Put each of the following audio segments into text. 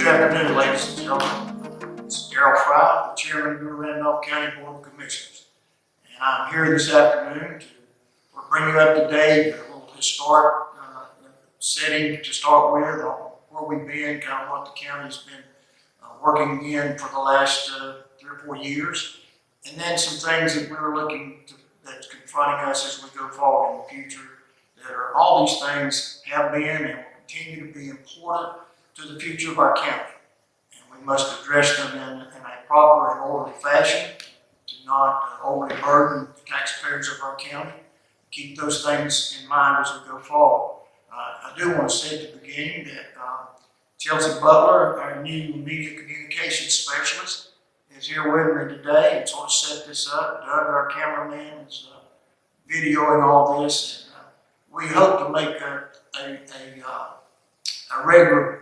Good afternoon, ladies and gentlemen. This is Darrell, Frye, the chairman of the Randolph County Board of Commissioners. And I'm here this afternoon to bring you up to date, a little historic setting to start with, on where we've been, kind of what the county's been working in for the last 3 or 4 years. And then some things that we're looking to, that's confronting us as we go forward in the future, that are all these things have been and will continue to be important to the future of our county. And we must address them in a proper and orderly fashion to not overly burden the taxpayers of our county. Keep those things in mind as we go forward. I do want to say at the beginning that Chelsea Butler, our new media communications specialist, is here with me today and sort of set this up. Doug, our cameraman, is videoing all this, and we hope to make a regular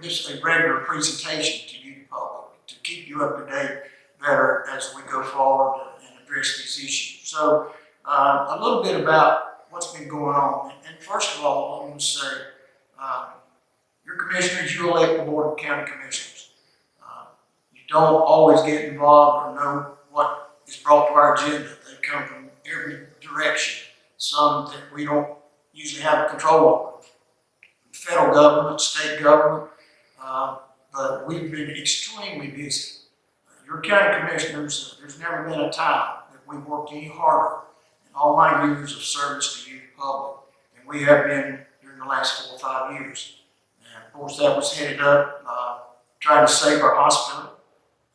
presentation to you, the public, to keep you up to date better as we go forward and address these issues. So, a little bit about what's been going on. And first of all, I want to say, your commissioners, you elect the Board of County Commissioners. You don't always get involved or know what is brought to our agenda. They come from every direction, some that we don't usually have control over. Federal government, state government, but we've been extremely busy. Your county commissioners, there's never been a time that we've worked any harder in all my years of service to you, the public, than we have been during the last 4 or 5 years. And of course, that was headed up trying to save our hospital,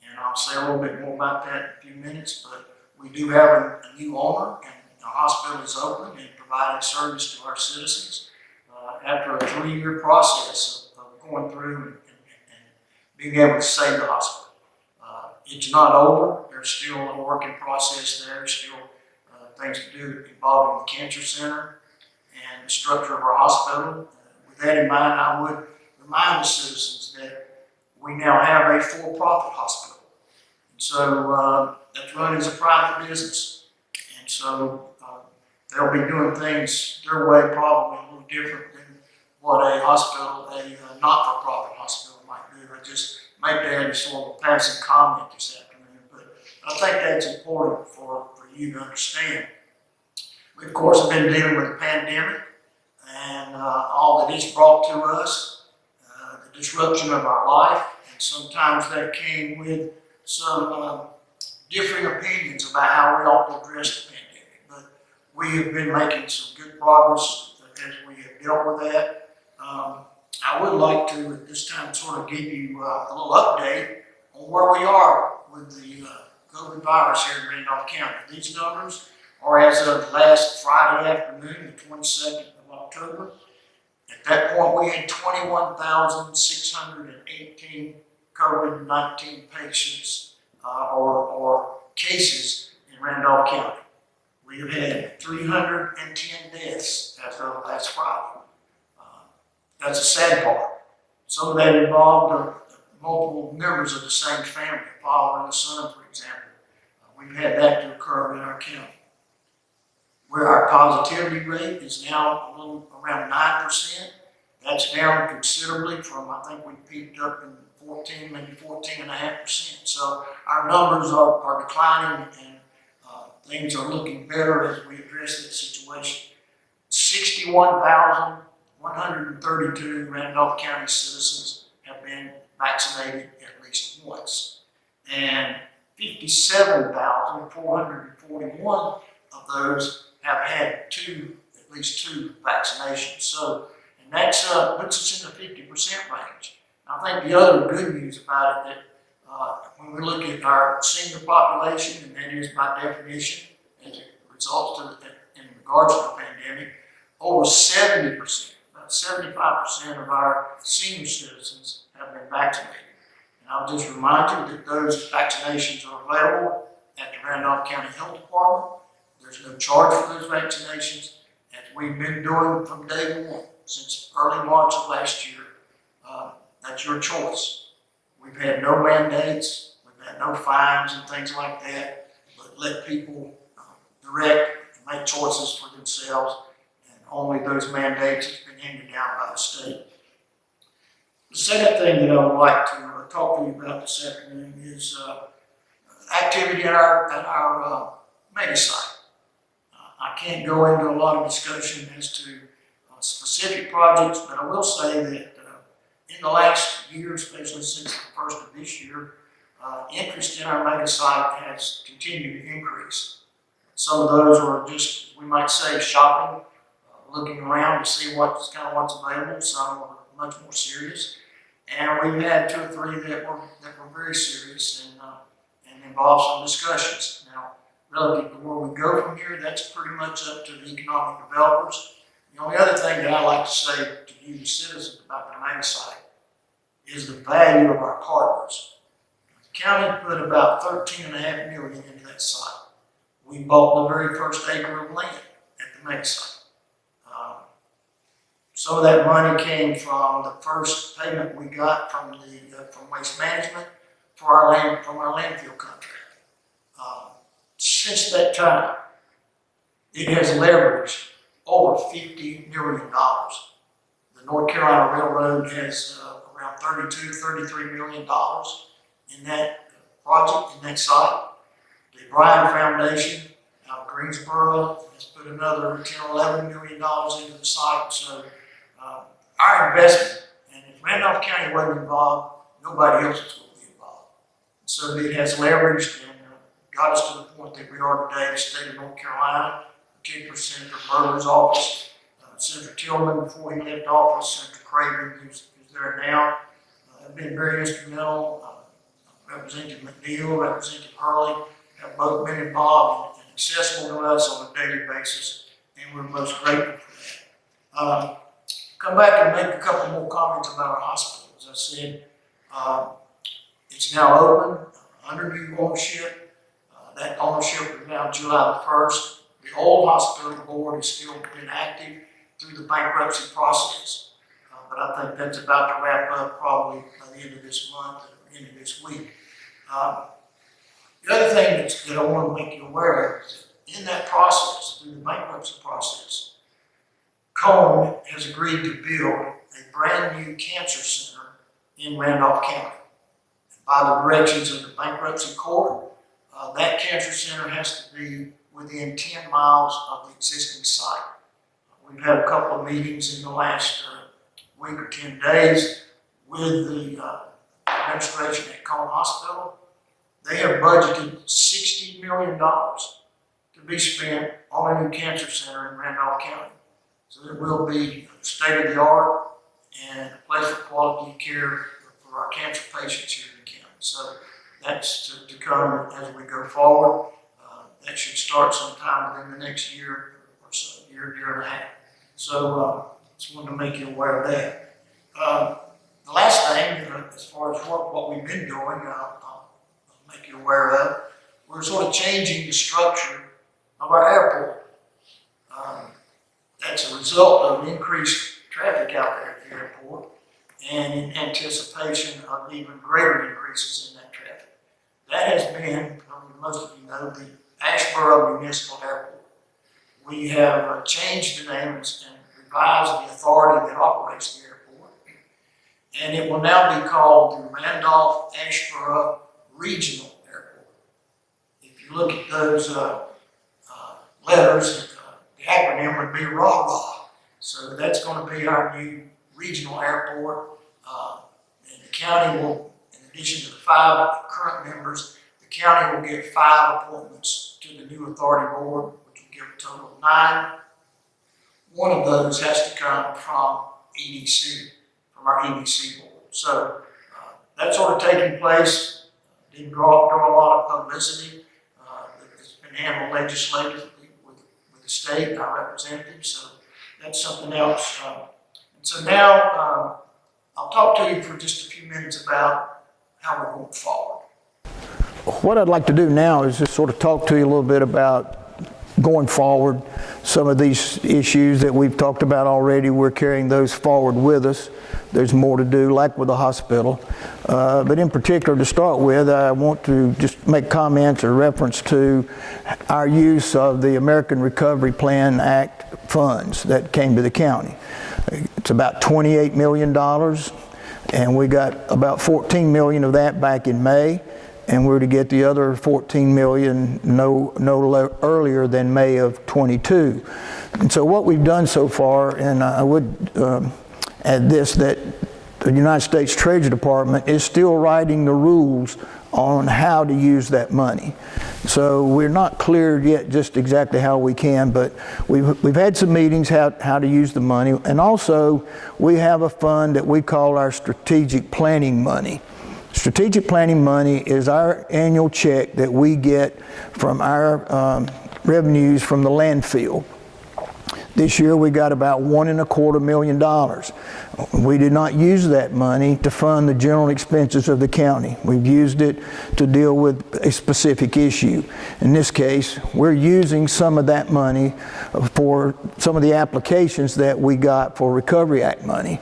and I'll say a little bit more about that in a few minutes. But we do have a new owner, and our hospital is open and providing service to our citizens. After a 3-year process of going through and being able to save the hospital. It's not over. There's still a working process there, still things to do involving the cancer center and the structure of our hospital. With that in mind, I would remind the citizens that we now have a for-profit hospital. And so that's run as a private business. And so they'll be doing things their way, probably a little different than what a hospital, a not-for-profit hospital might do. I just make that as sort of a passing comment this afternoon, but I think that's important for you to understand. We, of course, have been dealing with the pandemic and all that it's brought to us, the disruption of our life, and sometimes that came with some differing opinions about how we ought to address the pandemic. But we have been making some good progress as we have dealt with that. I would like to, at this time, sort of give you a little update on where we are with the COVID virus here in Randolph County. These numbers are as of last Friday afternoon, the 22nd of October. At that point, we had 21,618 COVID-19 patients or cases in Randolph County. We have had 310 deaths as of last Friday. That's a sad part. Some of that involved multiple members of the same family, a father and a son, for example. We've had that to occur in our county. Where our positivity rate is now a little around 9%. That's down considerably from, I think we peaked up in 14, maybe 14.5%. So our numbers are declining, and things are looking better as we address that situation. 61,132 Randolph County citizens have been vaccinated at least once, and 57,441 of those have had at least two vaccinations. So, and that's puts us in the 50% range. I think the other good news about it that when we look at our senior population, and that is by definition, as it results in regards to the pandemic, over 70%. 75% of our senior citizens have been vaccinated. And I'll just remind you that those vaccinations are available at the Randolph County Health Department. There's no charge for those vaccinations, as we've been doing from day one, since early March of last year. That's your choice. We've had no mandates, we've had no fines and things like that, but let people direct and make choices for themselves. Only those mandates have been handed down by the state. The second thing that I would like to to talk to you about this afternoon is activity at our mega site. I can't go into a lot of discussion as to specific projects, but I will say that in the last year, especially since the first of this year, interest in our mega site has continued to increase. Some of those are just, we might say, shopping, looking around to see what's available. Some are much more serious, and we've had 2 or 3 that were very serious and involved some discussions. Now, relative to where we go from here, that's pretty much up to the economic developers. The only other thing that I like to say to you, the citizens, about the mega site is the value of our partners. The county put about $13.5 million into that site. We bought the very first acre of land at the mega site. Some of that money came from the first payment we got from Waste Management from our landfill contract. Since that time, it has leveraged over $50 million. The North Carolina Railroad has around $33 million in that project, in that site. The Bryan Foundation out of Greensboro has put another $10 or $11 million into the site. So our investment, and if Randolph County wasn't involved, nobody else is going to be involved. So it has leveraged and got us to the point that we are today. The state of North Carolina, particularly Senator Berger's office, Senator Tillman before he left office, Senator Craven, who's there now, have been very instrumental. Representative McNeil, Representative Hurley have both been involved and accessible to us on a daily basis, and we're most grateful for that. Come back and make a couple more comments about our hospital. As I said, it's now open under new ownership. That ownership is now July the 1st. The old hospital board has still been active through the bankruptcy process. But I think that's about to wrap up probably by the end of this month or end of this week. The other thing that I want to make you aware of is that in that process, through the bankruptcy process, Cone has agreed to build a brand new cancer center in Randolph County. And by the directions of the bankruptcy court, that cancer center has to be within 10 miles of the existing site. We've had a couple of meetings in the last week or 10 days with the administration at Cone Hospital. They have budgeted $60 million to be spent on a new cancer center in Randolph County. So it will be state-of-the-art and a place for quality care for our cancer patients here in the county. So that's to come as we go forward. That should start sometime within the next year or so, year and a half. So just wanted to make you aware of that. The last thing, as far as what we've been doing, I'll make you aware of, we're sort of changing the structure of our airport. That's a result of increased traffic out there at the airport and in anticipation of even greater increases in that traffic. That has been, most of you know, the Asheboro Municipal Airport. We have changed the name and revised the authority that operates the airport, and it will now be called the Randolph Asheboro Regional Airport. If you look at those letters, the acronym would be RAH. So that's going to be our new regional airport. And the county will, in addition to the 5 current members, the county will get 5 appointments to the new authority board, which will give a total of 9. One of those has to come from EDC, from our EDC board. So that's sort of taking place. Didn't draw a lot of publicity. It's been handled legislatively with the state and our representatives. So that's something else. And so now I'll talk to you for just a few minutes about how we're going forward. What I'd like to do now is just sort of talk to you a little bit about going forward. Some of these issues that we've talked about already, we're carrying those forward with us. There's more to do, like with the hospital. But in particular, to start with, I want to just make comments or reference to our use of the American Recovery Plan Act funds that came to the county. It's about $28 million. and we got about 14 million of that back in May, and we're to get the other 14 million no earlier than May of 22. And so what we've done so far, and I would add this, that the United States Treasury Department is still writing the rules on how to use that money. So we're not clear yet just exactly how we can, but we've had some meetings how to use the money. And also we have a fund that we call our strategic planning money. Strategic planning money is our annual check that we get from our revenues from the landfill. This year we got about $1.25 million. We did not use that money to fund the general expenses of the county. We've used it to deal with a specific issue. In this case, we're using some of that money for some of the applications that we got for Recovery Act money.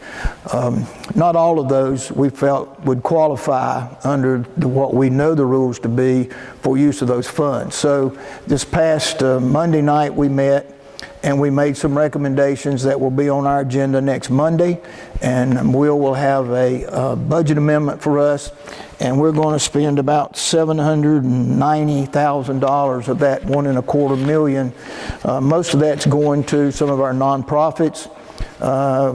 Not all of those we felt would qualify under what we know the rules to be for use of those funds. So this past Monday night we met, and we made some recommendations that will be on our agenda next Monday, and will have a budget amendment for us, and we're going to spend about $790,000 of that $1.25 million. Most of that's going to some of our nonprofits.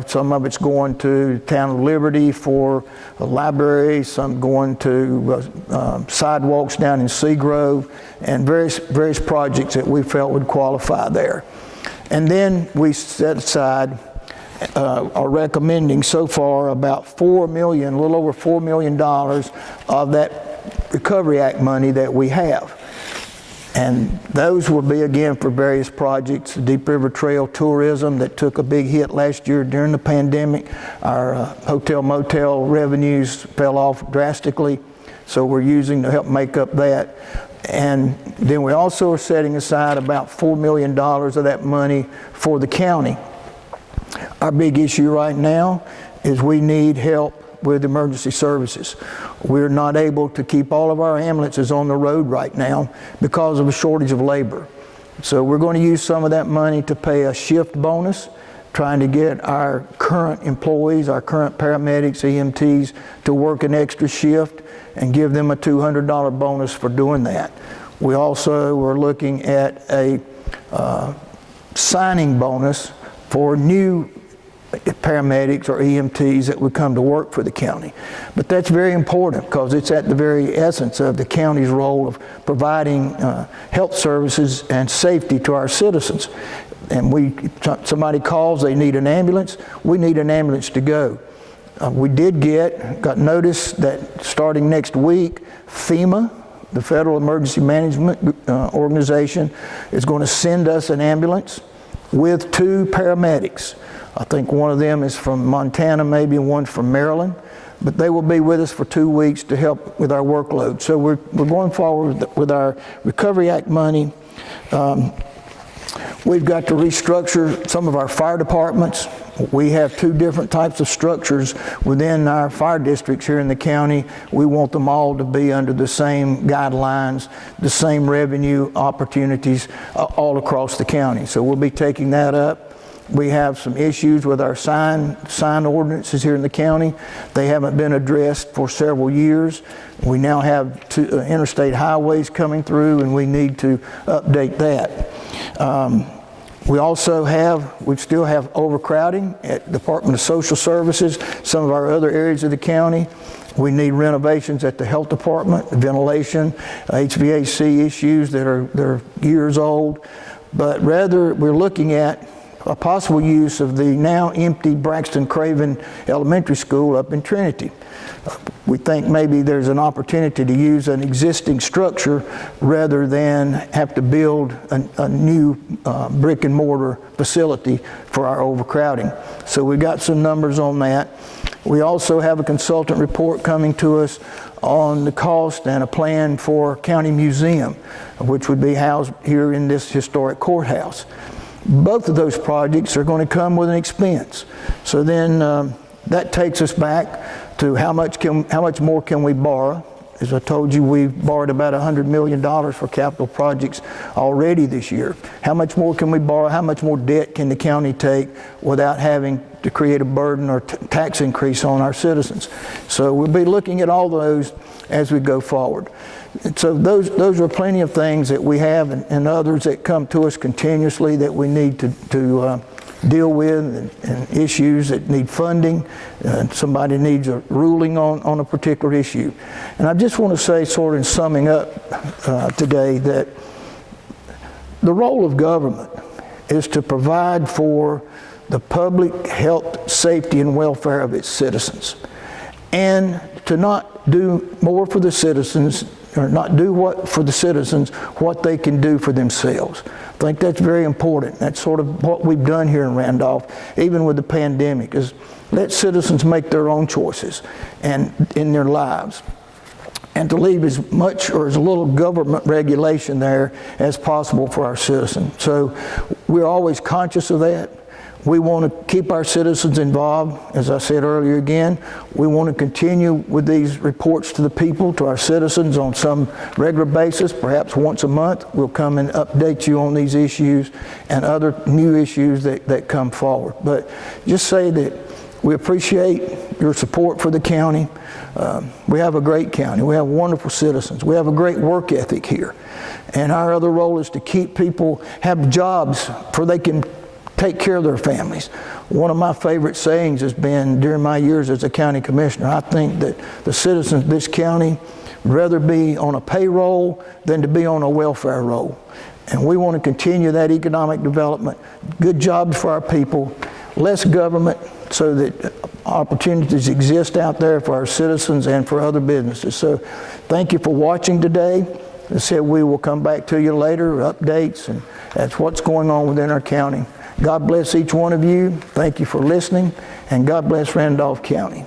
Some of it's going to Town of Liberty for a library, some going to sidewalks down in Seagrove, and various projects that we felt would qualify there. And then we set aside, are recommending so far about $4 million, a little over $4 million of that Recovery Act money that we have. And those will be again for various projects. Deep River Trail tourism that took a big hit last year during the pandemic. Our hotel motel revenues fell off drastically, so we're using to help make up that. And then we also are setting aside about $4 million of that money for the county. Our big issue right now is we need help with emergency services. We're not able to keep all of our ambulances on the road right now because of a shortage of labor. So we're going to use some of that money to pay a shift bonus, trying to get our current employees, our current paramedics, EMTs, to work an extra shift and give them a $200 bonus for doing that. We also were looking at a signing bonus for new paramedics or EMTs that would come to work for the county. But that's very important because it's at the very essence of the county's role of providing health services and safety to our citizens. And somebody calls, they need an ambulance, we need an ambulance to go. We got notice that starting next week, FEMA, the Federal Emergency Management Organization, is going to send us an ambulance with 2 paramedics. I think one of them is from Montana, maybe, and one's from Maryland. But they will be with us for 2 weeks to help with our workload. So we're going forward with our Recovery Act money. We've got to restructure some of our fire departments. We have 2 different types of structures within our fire districts here in the county. We want them all to be under the same guidelines, the same revenue opportunities all across the county. So we'll be taking that up. We have some issues with our sign ordinances here in the county. They haven't been addressed for several years. We now have 2 interstate highways coming through, and we need to update that. We still have overcrowding at the Department of Social Services, some of our other areas of the county. We need renovations at the health department, ventilation, HVAC issues that are years old. But rather, we're looking at a possible use of the now empty Braxton Craven Elementary School up in Trinity. We think maybe there's an opportunity to use an existing structure rather than have to build a new brick and mortar facility for our overcrowding. So we got some numbers on that. We also have a consultant report coming to us on the cost and a plan for county museum, which would be housed here in this historic courthouse. Both of those projects are going to come with an expense. So then that takes us back to how much more can we borrow, As I told you, we've borrowed about $100 million for capital projects already this year. How much more can we borrow? How much more debt can the county take without having to create a burden or tax increase on our citizens? So we'll be looking at all those as we go forward. And so those are plenty of things that we have, and others that come to us continuously that we need to deal with, and issues that need funding. Somebody needs a ruling on a particular issue. And I just want to say, sort of in summing up today, that the role of government is to provide for the public health, safety, and welfare of its citizens, and to not do more for the citizens, or not do for the citizens what they can do for themselves. I think that's very important. That's sort of what we've done here in Randolph, even with the pandemic, is let citizens make their own choices and in their lives, and to leave as much or as little government regulation there as possible for our citizens. So we're always conscious of that. We want to keep our citizens involved. As I said earlier again, we want to continue with these reports to the people, to our citizens, on some regular basis, perhaps once a month. We'll come and update you on these issues and other new issues that come forward. But just say that we appreciate your support for the county. We have a great county. We have wonderful citizens. We have a great work ethic here. And our other role is to keep people, have jobs for they can take care of their families. One of my favorite sayings has been, during my years as a county commissioner, I think that the citizens of this county would rather be on a payroll than to be on a welfare roll. And we want to continue that economic development, good jobs for our people, less government, so that opportunities exist out there for our citizens and for other businesses. So thank you for watching today. As I said, we will come back to you later, updates, and that's what's going on within our county. God bless each one of you. Thank you for listening, and God bless Randolph County.